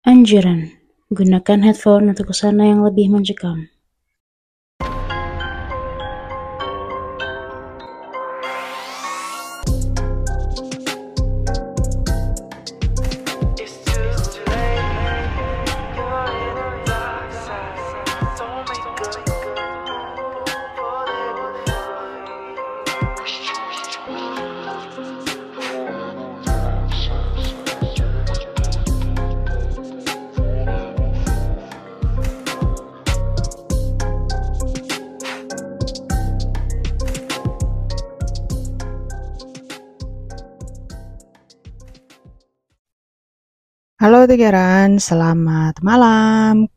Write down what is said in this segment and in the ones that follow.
Anjuran: gunakan headphone untuk suasana yang lebih mencekam. Halo Tigeran, selamat malam.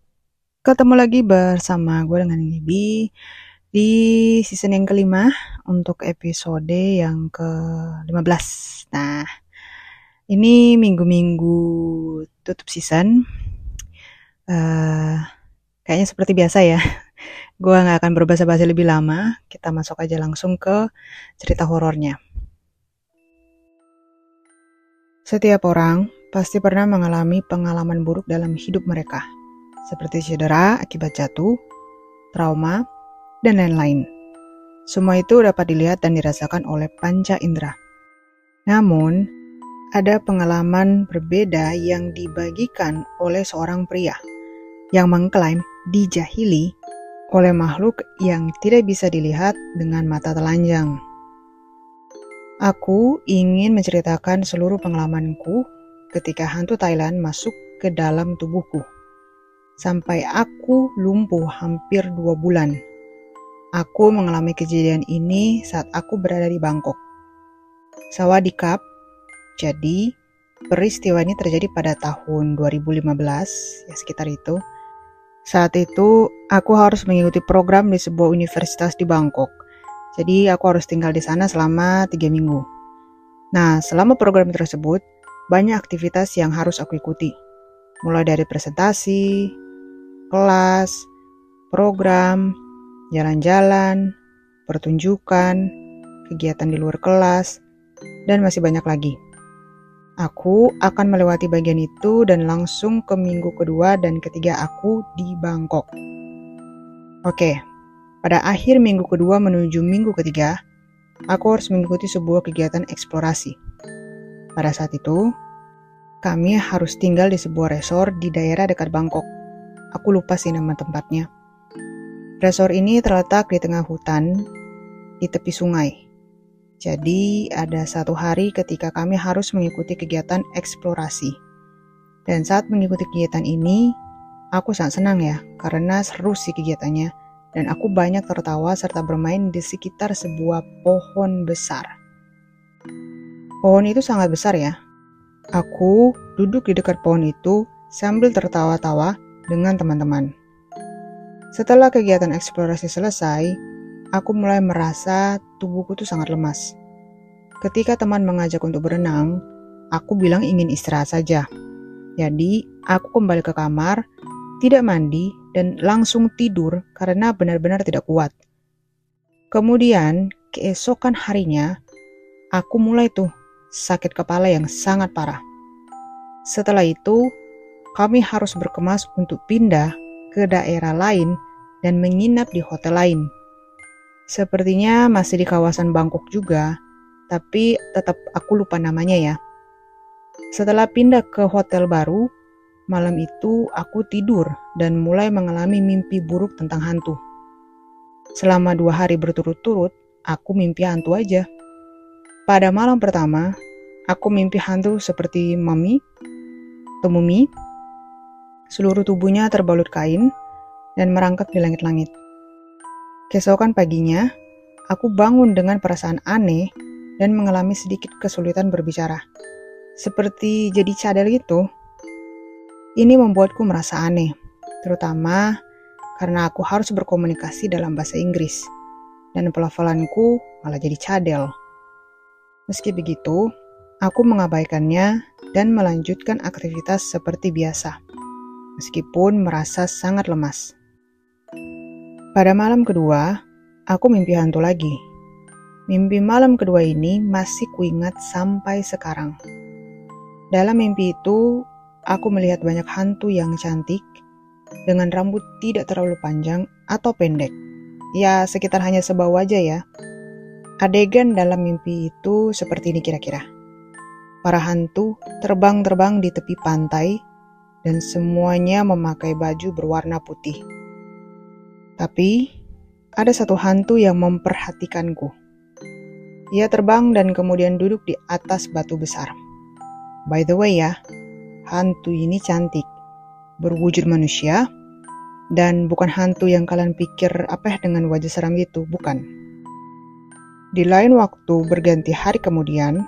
Ketemu lagi bersama gue dengan Gibi di season yang kelima untuk episode yang ke-15. Nah, ini minggu-minggu tutup season. Kayaknya seperti biasa ya. Gue gak akan berbahasa-basi lebih lama. Kita masuk aja langsung ke cerita horornya. Setiap orang pasti pernah mengalami pengalaman buruk dalam hidup mereka, seperti cedera akibat jatuh, trauma, dan lain-lain. Semua itu dapat dilihat dan dirasakan oleh panca indera. Namun, ada pengalaman berbeda yang dibagikan oleh seorang pria yang mengklaim dijahili oleh makhluk yang tidak bisa dilihat dengan mata telanjang. Aku ingin menceritakan seluruh pengalamanku ketika hantu Thailand masuk ke dalam tubuhku. Sampai aku lumpuh hampir 2 bulan. Aku mengalami kejadian ini saat aku berada di Bangkok, Sawadikap. Jadi, peristiwa ini terjadi pada tahun 2015, ya sekitar itu. Saat itu, aku harus mengikuti program di sebuah universitas di Bangkok. Jadi, aku harus tinggal di sana selama 3 minggu. Nah, selama program tersebut, banyak aktivitas yang harus aku ikuti. Mulai dari presentasi, kelas, program, jalan-jalan, pertunjukan, kegiatan di luar kelas, dan masih banyak lagi. Aku akan melewati bagian itu dan langsung ke minggu kedua dan ketiga aku di Bangkok. Oke, pada akhir minggu kedua menuju minggu ketiga, aku harus mengikuti sebuah kegiatan eksplorasi. Pada saat itu, kami harus tinggal di sebuah resort di daerah dekat Bangkok. Aku lupa sih nama tempatnya. Resort ini terletak di tengah hutan, di tepi sungai. Jadi ada satu hari ketika kami harus mengikuti kegiatan eksplorasi. Dan saat mengikuti kegiatan ini, aku sangat senang ya, karena seru sih kegiatannya. Dan aku banyak tertawa serta bermain di sekitar sebuah pohon besar. Pohon itu sangat besar ya. Aku duduk di dekat pohon itu sambil tertawa-tawa dengan teman-teman. Setelah kegiatan eksplorasi selesai, aku mulai merasa tubuhku tuh sangat lemas. Ketika teman mengajak untuk berenang, aku bilang ingin istirahat saja. Jadi, aku kembali ke kamar, tidak mandi, dan langsung tidur karena benar-benar tidak kuat. Kemudian, keesokan harinya, aku mulai tuh sakit kepala yang sangat parah. Setelah itu, kami harus berkemas untuk pindah ke daerah lain dan menginap di hotel lain. Sepertinya masih di kawasan Bangkok juga, tapi tetap aku lupa namanya ya. Setelah pindah ke hotel baru, malam itu aku tidur dan mulai mengalami mimpi buruk tentang hantu. Selama 2 hari berturut-turut, aku mimpi hantu aja. Pada malam pertama, aku mimpi hantu seperti mumi. Seluruh tubuhnya terbalut kain dan merangkak di langit-langit. Keesokan paginya, aku bangun dengan perasaan aneh dan mengalami sedikit kesulitan berbicara. Seperti jadi cadel gitu. Ini membuatku merasa aneh, terutama karena aku harus berkomunikasi dalam bahasa Inggris, dan pelafalanku malah jadi cadel. Meski begitu, aku mengabaikannya dan melanjutkan aktivitas seperti biasa, meskipun merasa sangat lemas. Pada malam kedua, aku mimpi hantu lagi. Mimpi malam kedua ini masih kuingat sampai sekarang. Dalam mimpi itu, aku melihat banyak hantu yang cantik dengan rambut tidak terlalu panjang atau pendek. Ya, sekitar hanya sebahu wajah ya. Adegan dalam mimpi itu seperti ini kira-kira. Para hantu terbang-terbang di tepi pantai dan semuanya memakai baju berwarna putih. Tapi, ada satu hantu yang memperhatikanku. Ia terbang dan kemudian duduk di atas batu besar. By the way ya, hantu ini cantik, berwujud manusia, dan bukan hantu yang kalian pikir dengan wajah seram gitu, bukan. Di lain waktu berganti hari kemudian,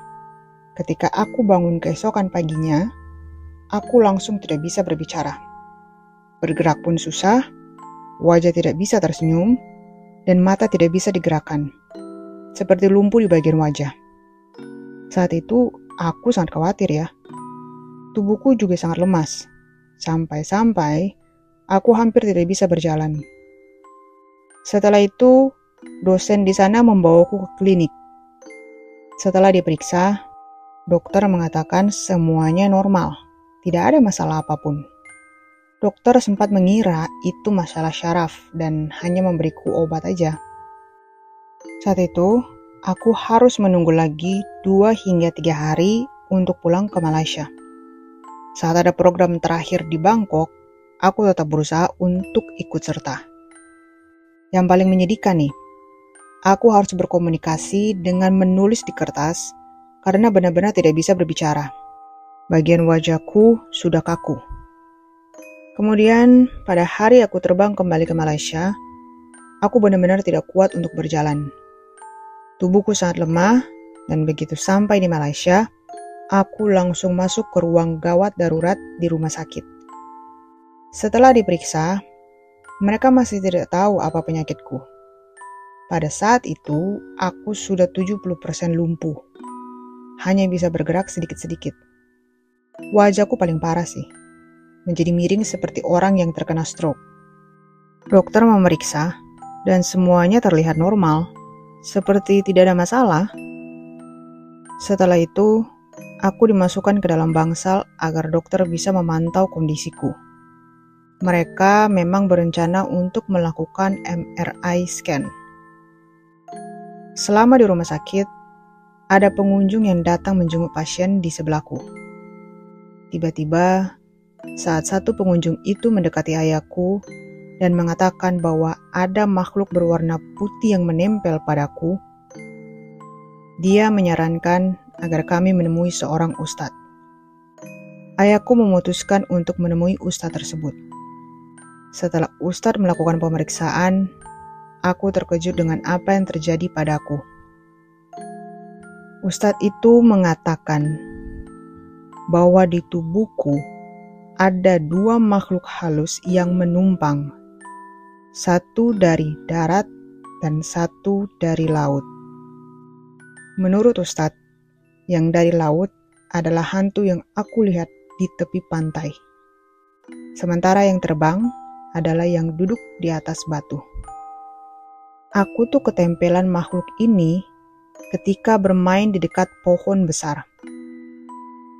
ketika aku bangun keesokan paginya, aku langsung tidak bisa berbicara. Bergerak pun susah, wajah tidak bisa tersenyum, dan mata tidak bisa digerakkan, seperti lumpuh di bagian wajah. Saat itu, aku sangat khawatir ya. Tubuhku juga sangat lemas, sampai-sampai aku hampir tidak bisa berjalan. Setelah itu, dosen di sana membawaku ke klinik. Setelah diperiksa, dokter mengatakan semuanya normal, tidak ada masalah apapun. Dokter sempat mengira itu masalah syaraf dan hanya memberiku obat aja. Saat itu, aku harus menunggu lagi 2 hingga 3 hari untuk pulang ke Malaysia. Saat ada program terakhir di Bangkok, aku tetap berusaha untuk ikut serta. Yang paling menyedihkan nih, aku harus berkomunikasi dengan menulis di kertas karena benar-benar tidak bisa berbicara. Bagian wajahku sudah kaku. Kemudian, pada hari aku terbang kembali ke Malaysia, aku benar-benar tidak kuat untuk berjalan. Tubuhku sangat lemah, dan begitu sampai di Malaysia, aku langsung masuk ke ruang gawat darurat di rumah sakit. Setelah diperiksa, mereka masih tidak tahu apa penyakitku. Pada saat itu, aku sudah 70% lumpuh. Hanya bisa bergerak sedikit-sedikit. Wajahku paling parah sih. Menjadi miring seperti orang yang terkena stroke. Dokter memeriksa, dan semuanya terlihat normal, seperti tidak ada masalah. Setelah itu, aku dimasukkan ke dalam bangsal agar dokter bisa memantau kondisiku. Mereka memang berencana untuk melakukan MRI scan. Selama di rumah sakit, ada pengunjung yang datang menjenguk pasien di sebelahku. Tiba-tiba, saat satu pengunjung itu mendekati ayahku dan mengatakan bahwa ada makhluk berwarna putih yang menempel padaku, dia menyarankan agar kami menemui seorang ustadz. Ayahku memutuskan untuk menemui ustadz tersebut. Setelah ustadz melakukan pemeriksaan, aku terkejut dengan apa yang terjadi padaku. Ustadz itu mengatakan bahwa di tubuhku ada 2 makhluk halus yang menumpang, satu dari darat dan satu dari laut. Menurut Ustadz, yang dari laut adalah hantu yang aku lihat di tepi pantai. Sementara yang terbang adalah yang duduk di atas batu. Aku tuh ketempelan makhluk ini ketika bermain di dekat pohon besar.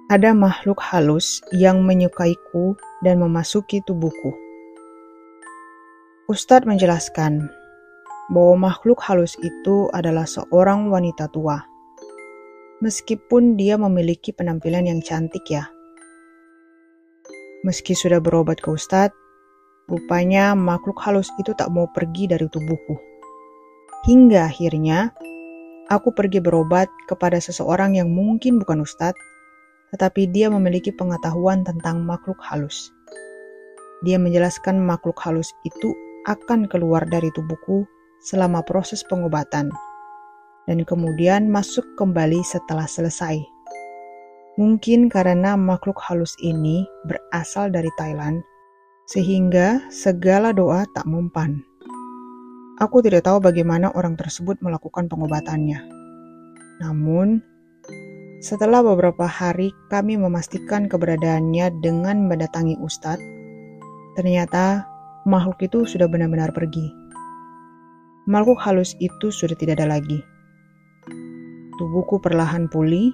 Ada makhluk halus yang menyukaiku dan memasuki tubuhku. Ustadz menjelaskan bahwa makhluk halus itu adalah seorang wanita tua. Meskipun dia memiliki penampilan yang cantik ya. Meski sudah berobat ke Ustadz, rupanya makhluk halus itu tak mau pergi dari tubuhku. Hingga akhirnya, aku pergi berobat kepada seseorang yang mungkin bukan Ustadz, tetapi dia memiliki pengetahuan tentang makhluk halus. Dia menjelaskan makhluk halus itu akan keluar dari tubuhku selama proses pengobatan, dan kemudian masuk kembali setelah selesai. Mungkin karena makhluk halus ini berasal dari Thailand, sehingga segala doa tak mempan. Aku tidak tahu bagaimana orang tersebut melakukan pengobatannya. Namun, setelah beberapa hari kami memastikan keberadaannya dengan mendatangi Ustadz, ternyata makhluk itu sudah benar-benar pergi. Makhluk halus itu sudah tidak ada lagi. Tubuhku perlahan pulih,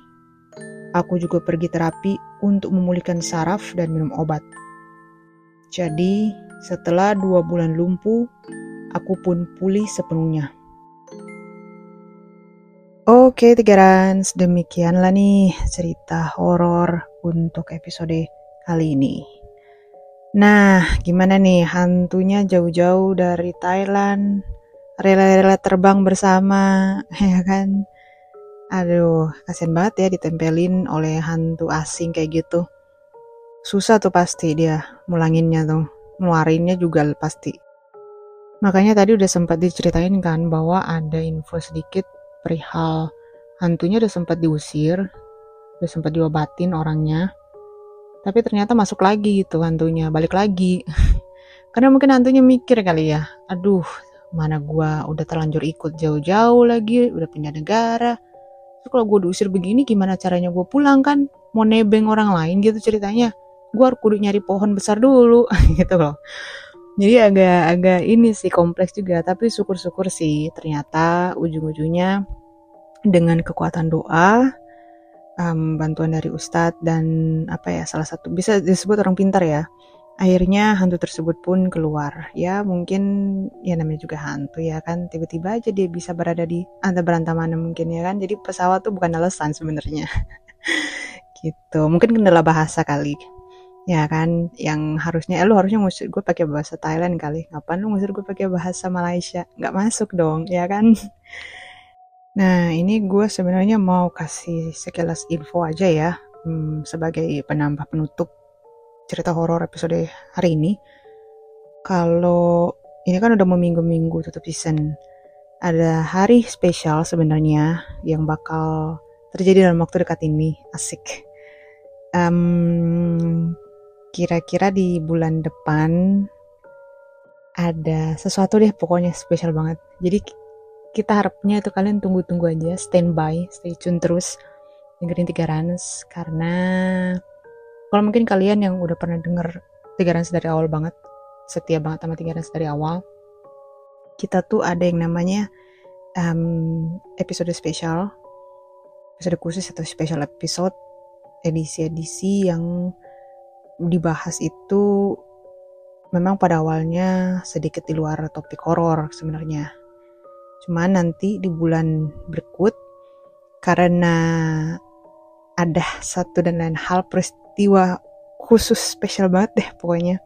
aku juga pergi terapi untuk memulihkan saraf dan minum obat. Jadi, setelah 2 bulan lumpuh, aku pun pulih sepenuhnya. Oke, Tigarans, demikianlah nih cerita horor untuk episode kali ini. Nah, gimana nih hantunya jauh-jauh dari Thailand, rela-rela terbang bersama, ya kan? Aduh, kasian banget ya ditempelin oleh hantu asing kayak gitu. Susah tuh pasti dia mulanginnya tuh, ngeluarinnya juga pasti. Makanya tadi udah sempat diceritain kan bahwa ada info sedikit perihal hantunya udah sempat diusir, udah sempat diobatin orangnya, tapi ternyata masuk lagi gitu hantunya, balik lagi. Karena mungkin hantunya mikir kali ya, aduh mana gua udah terlanjur ikut jauh-jauh lagi, udah pindah negara. Terus kalau gua diusir begini gimana caranya gua pulang kan? Mau nebeng orang lain gitu ceritanya. Gua harus kudu nyari pohon besar dulu gitu loh. Jadi agak ini sih kompleks juga, tapi syukur-syukur sih ternyata ujung-ujungnya dengan kekuatan doa, bantuan dari ustadz dan salah satu bisa disebut orang pintar ya, akhirnya hantu tersebut pun keluar. Ya mungkin ya namanya juga hantu ya kan, tiba-tiba aja dia bisa berada di antara mana mungkin ya kan. Jadi pesawat tuh bukan alasan sebenarnya. Gitu, mungkin kendala bahasa kali ya kan, yang harusnya lu harusnya ngusir gue pakai bahasa Thailand kali, ngapain lu ngusir gue pakai bahasa Malaysia, nggak masuk dong ya kan. Nah ini gue sebenarnya mau kasih sekilas info aja ya, sebagai penambah penutup cerita horor episode hari ini. Kalau ini kan udah mau minggu-minggu tutup season, ada hari spesial sebenarnya yang bakal terjadi dalam waktu dekat ini, asik. Kira-kira di bulan depan ada sesuatu deh pokoknya spesial banget. Jadi kita harapnya itu kalian tunggu-tunggu aja, standby, stay tune terus dengerin Tigarans, karena kalau mungkin kalian yang udah pernah denger Tigarans dari awal banget, setia banget sama Tigarans dari awal, kita tuh ada yang namanya episode spesial, episode khusus atau special episode, edisi-edisi yang dibahas itu memang pada awalnya sedikit di luar topik horor sebenarnya. Cuman nanti di bulan berikut, karena ada satu dan lain hal peristiwa khusus spesial banget deh pokoknya,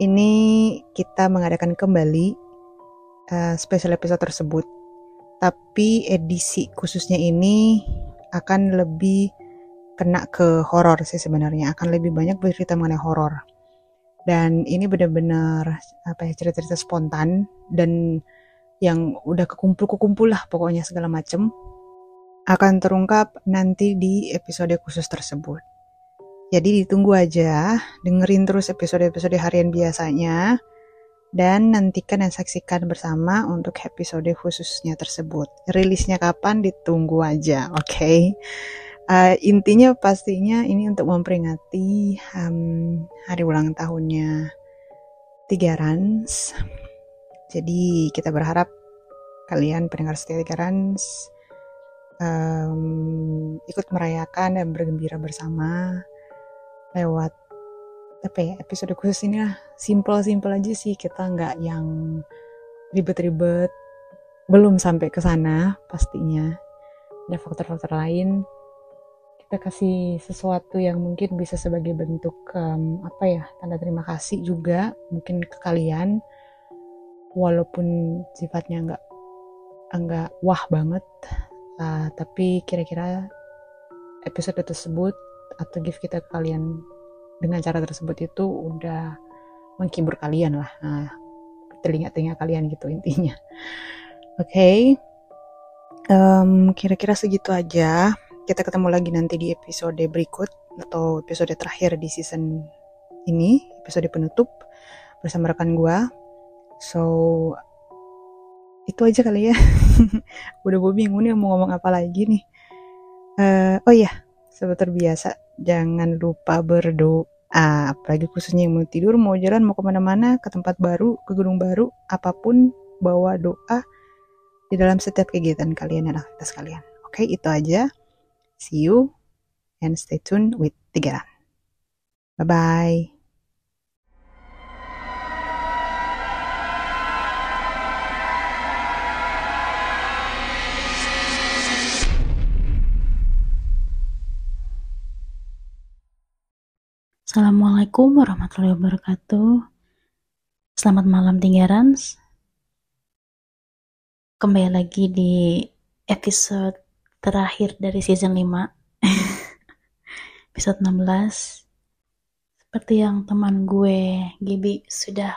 ini kita mengadakan kembali special episode tersebut. Tapi edisi khususnya ini akan lebih kena ke horor sih sebenarnya, akan lebih banyak bercerita mengenai horor. Dan ini benar-benar cerita-cerita spontan dan yang udah kekumpul lah pokoknya segala macem akan terungkap nanti di episode khusus tersebut. Jadi ditunggu aja, dengerin terus episode-episode harian biasanya, dan nantikan dan saksikan bersama untuk episode khususnya tersebut. Rilisnya kapan ditunggu aja, oke? Intinya pastinya ini untuk memperingati hari ulang tahunnya Tigarans. Jadi kita berharap kalian pendengar setia Tigarans ikut merayakan dan bergembira bersama lewat episode khusus ini lah. Simple aja sih, kita nggak yang ribet-ribet, belum sampai ke sana pastinya. Ada faktor-faktor lain. Kita kasih sesuatu yang mungkin bisa sebagai bentuk tanda terima kasih juga mungkin ke kalian, walaupun sifatnya enggak wah banget, tapi kira-kira episode tersebut atau gift kita ke kalian dengan cara tersebut itu udah menghibur kalian lah, telinga kalian gitu intinya. Oke. Kira-kira segitu aja. Kita ketemu lagi nanti di episode berikut atau episode terakhir di season ini, episode penutup bersama rekan gua. So itu aja kali ya. Udah gue bingung nih mau ngomong apa lagi nih. Oh iya, seperti biasa jangan lupa berdoa, apalagi khususnya yang mau tidur, mau jalan, mau kemana-mana, ke tempat baru, ke gunung baru, apapun, bawa doa di dalam setiap kegiatan kalian dan aktivitas kalian. Oke, itu aja. See you and stay tuned with Tigeran. Bye-bye. Assalamualaikum warahmatullahi wabarakatuh. Selamat malam Tinggarans. Kembali lagi di episode terakhir dari season 5. Episode 16. Seperti yang teman gue Gibi sudah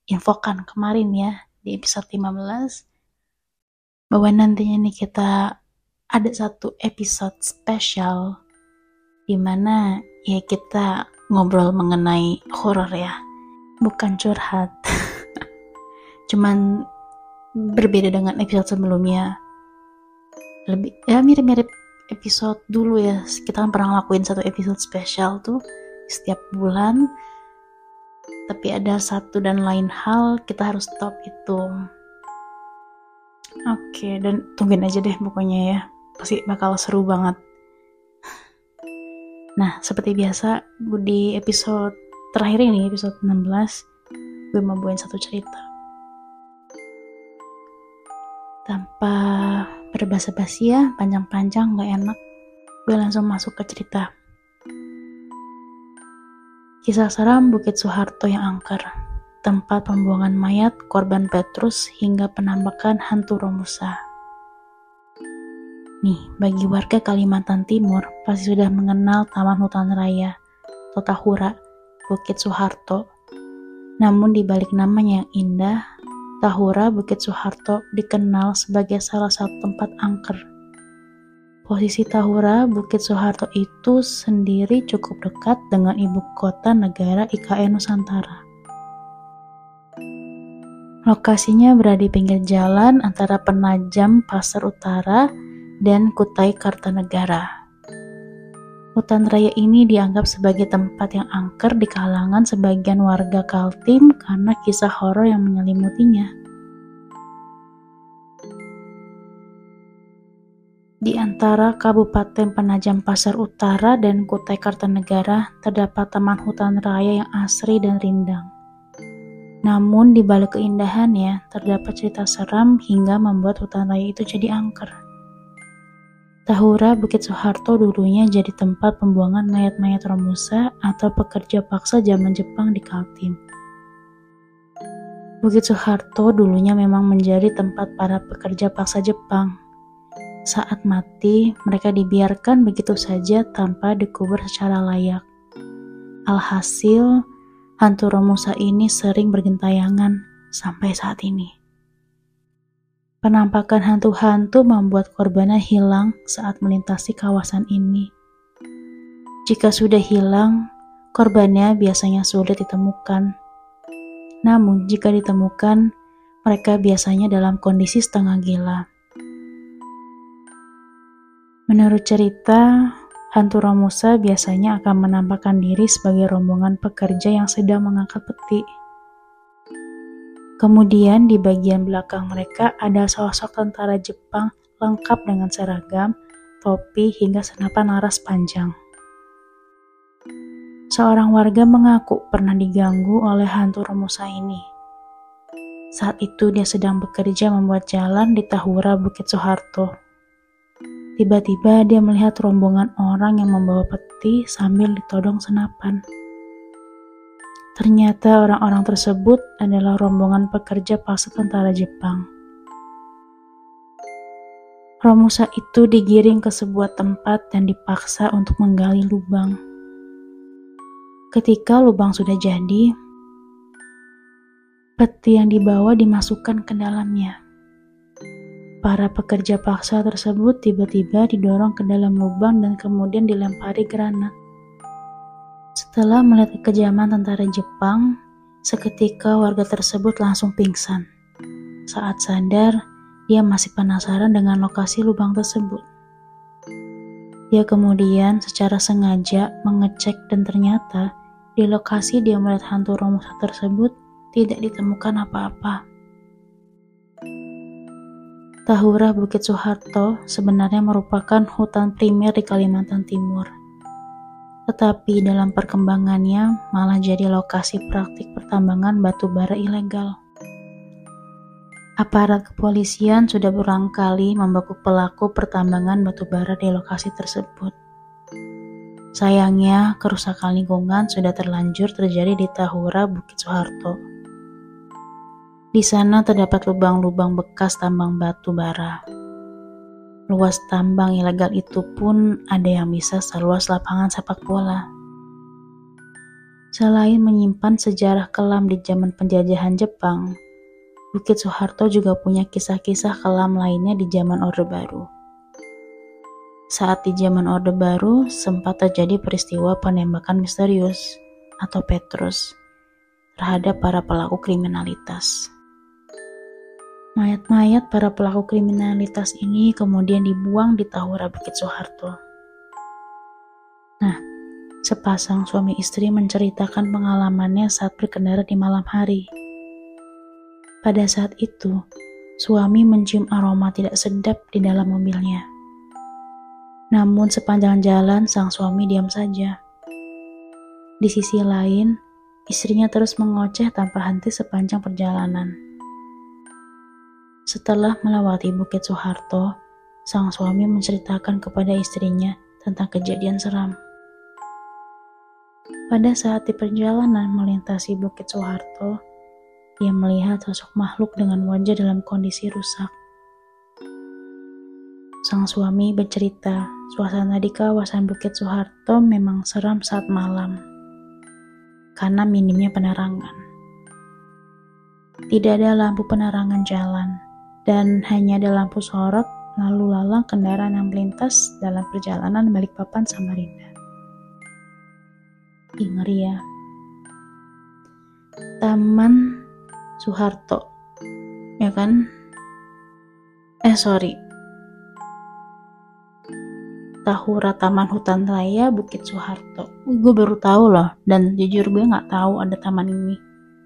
infokan kemarin ya di episode 15, bahwa nantinya nih kita ada satu episode spesial dimana ya kita ngobrol mengenai horor ya, bukan curhat. Cuman berbeda dengan episode sebelumnya, lebih ya mirip-mirip episode dulu ya. Kita kan pernah ngelakuin satu episode spesial tuh setiap bulan, tapi ada satu dan lain hal kita harus stop itu. Oke, dan tungguin aja deh pokoknya ya, pasti bakal seru banget. Nah, seperti biasa, di episode terakhir ini, episode 16, gue mau bawain satu cerita. Tanpa berbasa-basi ya, panjang-panjang, gak enak, gue langsung masuk ke cerita. Kisah seram Bukit Soeharto yang angker, tempat pembuangan mayat korban Petrus hingga penampakan hantu Romusa. Nih, bagi warga Kalimantan Timur pasti sudah mengenal Taman Hutan Raya atau Tahura Bukit Soeharto. Namun di balik namanya yang indah, Tahura Bukit Soeharto dikenal sebagai salah satu tempat angker. Posisi Tahura Bukit Soeharto itu sendiri cukup dekat dengan ibu kota negara IKN Nusantara. Lokasinya berada di pinggir jalan antara Penajam Pasar Utara dan Kutai Kartanegara. Hutan raya ini dianggap sebagai tempat yang angker di kalangan sebagian warga Kaltim karena kisah horor yang menyelimutinya. Di antara Kabupaten Penajam Pasar Utara dan Kutai Kartanegara terdapat taman hutan raya yang asri dan rindang. Namun di balik keindahannya terdapat cerita seram hingga membuat hutan raya itu jadi angker. Tahura Bukit Soeharto dulunya jadi tempat pembuangan mayat-mayat Romusa atau pekerja paksa zaman Jepang di Kaltim. Bukit Soeharto dulunya memang menjadi tempat para pekerja paksa Jepang. Saat mati, mereka dibiarkan begitu saja tanpa dikubur secara layak. Alhasil, hantu Romusa ini sering bergentayangan sampai saat ini. Penampakan hantu-hantu membuat korbannya hilang saat melintasi kawasan ini. Jika sudah hilang, korbannya biasanya sulit ditemukan. Namun, jika ditemukan, mereka biasanya dalam kondisi setengah gila. Menurut cerita, hantu Romusa biasanya akan menampakkan diri sebagai rombongan pekerja yang sedang mengangkat peti. Kemudian di bagian belakang mereka ada sosok tentara Jepang lengkap dengan seragam, topi, hingga senapan laras panjang. Seorang warga mengaku pernah diganggu oleh hantu Romusa ini. Saat itu dia sedang bekerja membuat jalan di Tahura Bukit Soeharto. Tiba-tiba dia melihat rombongan orang yang membawa peti sambil ditodong senapan. Ternyata orang-orang tersebut adalah rombongan pekerja paksa tentara Jepang. Romusa itu digiring ke sebuah tempat dan dipaksa untuk menggali lubang. Ketika lubang sudah jadi, peti yang dibawa dimasukkan ke dalamnya. Para pekerja paksa tersebut tiba-tiba didorong ke dalam lubang dan kemudian dilempari granat. Setelah melihat kekejaman tentara Jepang, seketika warga tersebut langsung pingsan. Saat sadar, dia masih penasaran dengan lokasi lubang tersebut. Dia kemudian secara sengaja mengecek dan ternyata di lokasi dia melihat hantu Romusa tersebut tidak ditemukan apa-apa. Tahura Bukit Soeharto sebenarnya merupakan hutan primer di Kalimantan Timur. Tetapi dalam perkembangannya malah jadi lokasi praktik pertambangan batu bara ilegal. Aparat kepolisian sudah berulang kali membekuk pelaku pertambangan batu bara di lokasi tersebut. Sayangnya, kerusakan lingkungan sudah terlanjur terjadi di Tahura, Bukit Soeharto. Di sana terdapat lubang-lubang bekas tambang batu bara. Luas tambang ilegal itu pun ada yang bisa seluas lapangan sepak bola. Selain menyimpan sejarah kelam di zaman penjajahan Jepang, Bukit Soeharto juga punya kisah-kisah kelam lainnya di zaman Orde Baru. Saat di zaman Orde Baru, sempat terjadi peristiwa penembakan misterius atau Petrus terhadap para pelaku kriminalitas. Mayat-mayat para pelaku kriminalitas ini kemudian dibuang di Tahura Bukit Soeharto. Nah, sepasang suami istri menceritakan pengalamannya saat berkendara di malam hari. Pada saat itu, suami mencium aroma tidak sedap di dalam mobilnya. Namun sepanjang jalan sang suami diam saja. Di sisi lain, istrinya terus mengoceh tanpa henti sepanjang perjalanan. Setelah melewati Bukit Soeharto, sang suami menceritakan kepada istrinya tentang kejadian seram. Pada saat di perjalanan melintasi Bukit Soeharto, dia melihat sosok makhluk dengan wajah dalam kondisi rusak. Sang suami bercerita, suasana di kawasan Bukit Soeharto memang seram saat malam, karena minimnya penerangan. Tidak ada lampu penerangan jalan, dan hanya ada lampu sorot lalu lalang kendaraan yang melintas dalam perjalanan Balikpapan Samarinda. Ngeri ya. Taman Soeharto, ya kan? Tahura Taman Hutan Raya Bukit Soeharto. Gue baru tahu loh, dan jujur gue nggak tahu ada taman ini.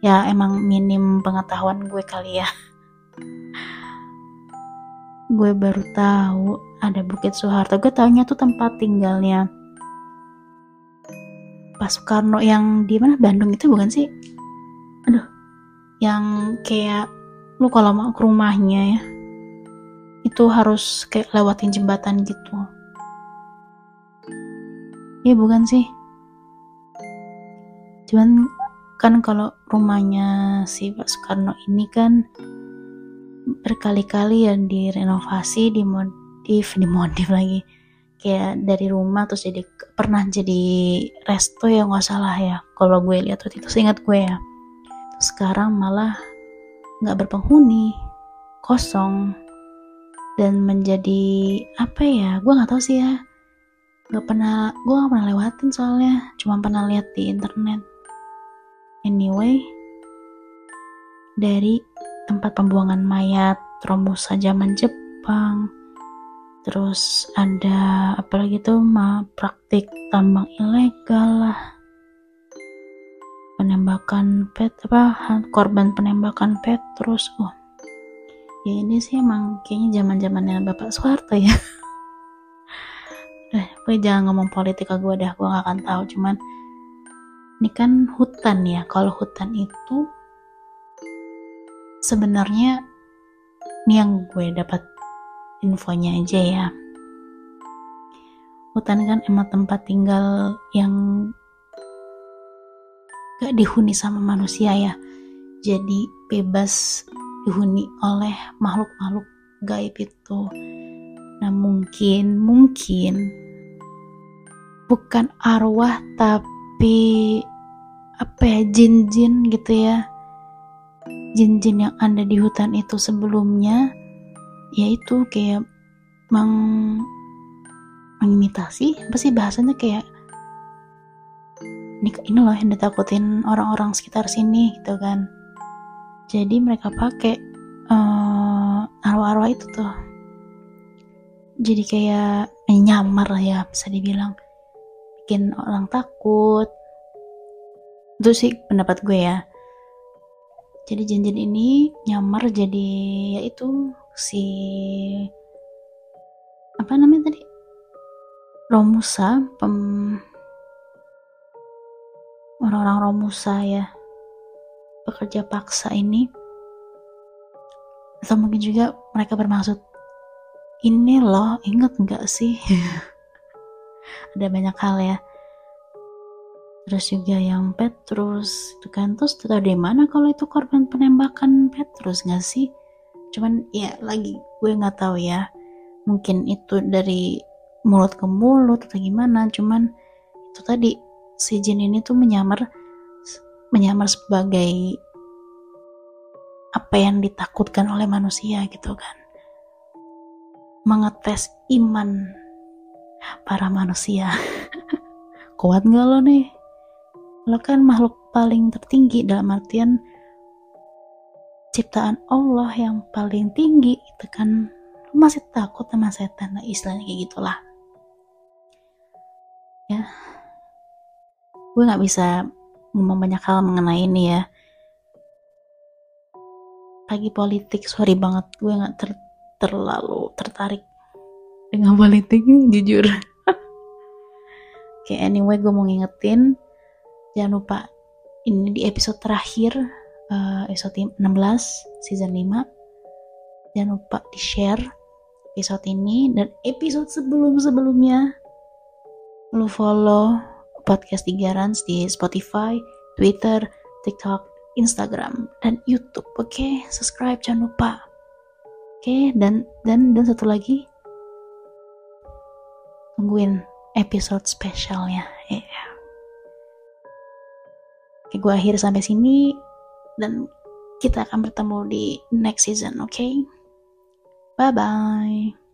Ya emang minim pengetahuan gue kali ya. Gue baru tahu ada Bukit Soeharto. Gue taunya tuh tempat tinggalnya Pak Soekarno yang di mana, Bandung itu bukan sih? Aduh, yang kayak lu kalau mau ke rumahnya ya, itu harus kayak lewatin jembatan gitu. Iya bukan sih? Cuman kan kalau rumahnya si Pak Soekarno ini kan berkali-kali ya direnovasi, dimodif lagi, kayak dari rumah terus jadi pernah jadi resto ya nggak salah ya, kalau gue lihat waktu itu seingat gue ya. Terus sekarang malah nggak berpenghuni, kosong, dan menjadi apa ya, gue nggak tahu sih ya, gue nggak pernah lewatin soalnya, cuma pernah lihat di internet. Anyway, dari tempat pembuangan mayat Romusa zaman Jepang, terus ada apalagi tuh praktik tambang ilegal lah, penembakan korban penembakan Petrus. Ya ini sih emang kayaknya zaman-zamannya Bapak Soeharto ya. Gue jangan ngomong politik ke gue dah, gue gak akan tahu. Cuman ini kan hutan ya, kalau hutan itu sebenarnya ini yang gue dapat infonya aja ya, hutan kan emang tempat tinggal yang gak dihuni sama manusia ya, jadi bebas dihuni oleh makhluk-makhluk gaib itu. Nah mungkin bukan arwah tapi apa ya, jin-jin gitu ya, jin-jin yang ada di hutan itu sebelumnya, yaitu kayak mengimitasi, apa sih bahasanya, kayak ini loh yang ditakutin orang-orang sekitar sini gitu kan. Jadi mereka pakai arwah-arwah itu tuh, jadi kayak nyamar ya, bisa dibilang bikin orang takut. Itu sih pendapat gue ya. Jadi jin-jin ini nyamar jadi yaitu si apa namanya tadi, Romusa, orang-orang Romusa ya, pekerja paksa ini, atau mungkin juga mereka bermaksud ini loh, inget nggak sih? Ada banyak hal ya. Terus juga yang Petrus itu kan, terus tahu dari mana kalau itu korban penembakan Petrus nggak sih? Cuman ya lagi gue nggak tahu ya, mungkin itu dari mulut ke mulut atau gimana. Cuman itu tadi si jin ini tuh menyamar sebagai apa yang ditakutkan oleh manusia gitu kan, mengetes iman para manusia. Kuat nggak lo nih? Lo kan makhluk paling tertinggi, dalam artian ciptaan Allah yang paling tinggi itu kan, lo masih takut sama setan. Nah, istilahnya kayak gitulah ya. Gue nggak bisa ngomong banyak hal mengenai ini ya, lagi politik, sorry banget, gue nggak terlalu tertarik dengan politik jujur. Oke, anyway, gue mau ngingetin, jangan lupa ini di episode terakhir, episode 16 season 5. Jangan lupa di share episode ini dan episode sebelumnya. Lu follow podcast 3 Rans di Spotify, Twitter, TikTok, Instagram, dan YouTube. Oke, subscribe jangan lupa. Oke, dan satu lagi, tungguin episode spesialnya. Oke, gue akhir sampai sini dan kita akan bertemu di next season. Oke, bye bye.